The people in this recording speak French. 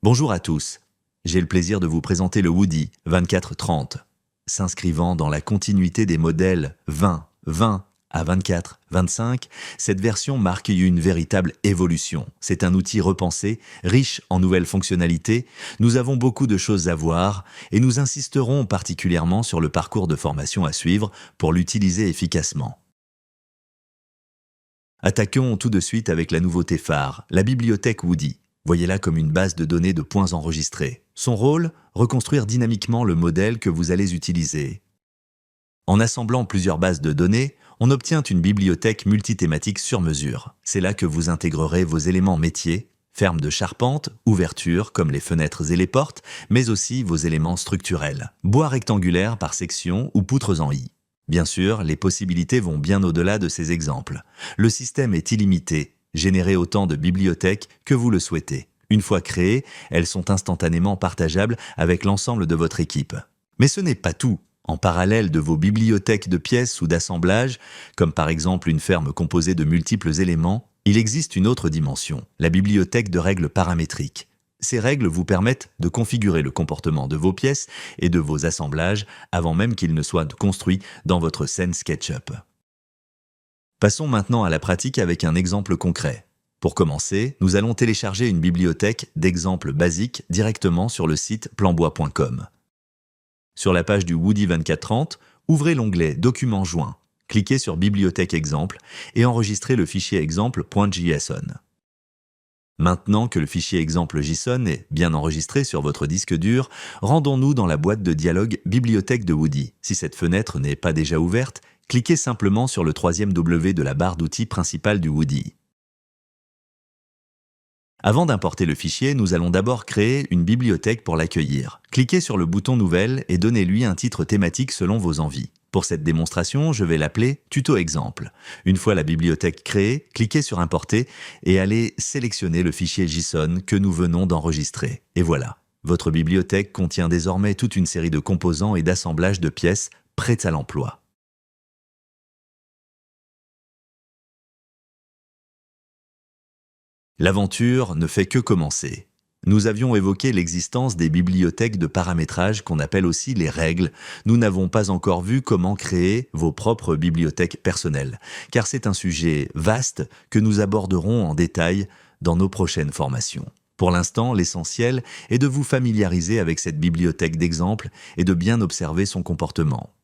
Bonjour à tous. J'ai le plaisir de vous présenter le Woody 2430. S'inscrivant dans la continuité des modèles 20, 20 à 24, 25, cette version marque une véritable évolution. C'est un outil repensé, riche en nouvelles fonctionnalités. Nous avons beaucoup de choses à voir et nous insisterons particulièrement sur le parcours de formation à suivre pour l'utiliser efficacement. Attaquons tout de suite avec la nouveauté phare, la bibliothèque Woody. Voyez-la comme une base de données de points enregistrés. Son rôle, reconstruire dynamiquement le modèle que vous allez utiliser. En assemblant plusieurs bases de données, on obtient une bibliothèque multithématique sur mesure. C'est là que vous intégrerez vos éléments métiers, ferme de charpente, ouverture comme les fenêtres et les portes, mais aussi vos éléments structurels, bois rectangulaire par section ou poutres en I. Bien sûr, les possibilités vont bien au-delà de ces exemples. Le système est illimité. Générez autant de bibliothèques que vous le souhaitez. Une fois créées, elles sont instantanément partageables avec l'ensemble de votre équipe. Mais ce n'est pas tout. En parallèle de vos bibliothèques de pièces ou d'assemblage, comme par exemple une ferme composée de multiples éléments, il existe une autre dimension, la bibliothèque de règles paramétriques. Ces règles vous permettent de configurer le comportement de vos pièces et de vos assemblages avant même qu'ils ne soient construits dans votre scène SketchUp. Passons maintenant à la pratique avec un exemple concret. Pour commencer, nous allons télécharger une bibliothèque d'exemples basiques directement sur le site planbois.com. Sur la page du Woody 2430, ouvrez l'onglet Documents joints, cliquez sur Bibliothèque exemple et enregistrez le fichier exemple.json. Maintenant que le fichier exemple.json est bien enregistré sur votre disque dur, rendons-nous dans la boîte de dialogue Bibliothèque de Woody. Si cette fenêtre n'est pas déjà ouverte, cliquez simplement sur le troisième W de la barre d'outils principale du Woody. Avant d'importer le fichier, nous allons d'abord créer une bibliothèque pour l'accueillir. Cliquez sur le bouton Nouvelle et donnez-lui un titre thématique selon vos envies. Pour cette démonstration, je vais l'appeler Tuto exemple. Une fois la bibliothèque créée, cliquez sur Importer et allez sélectionner le fichier JSON que nous venons d'enregistrer. Et voilà, votre bibliothèque contient désormais toute une série de composants et d'assemblages de pièces prêtes à l'emploi. L'aventure ne fait que commencer. Nous avions évoqué l'existence des bibliothèques de paramétrage qu'on appelle aussi les règles. Nous n'avons pas encore vu comment créer vos propres bibliothèques personnelles, car c'est un sujet vaste que nous aborderons en détail dans nos prochaines formations. Pour l'instant, l'essentiel est de vous familiariser avec cette bibliothèque d'exemples et de bien observer son comportement.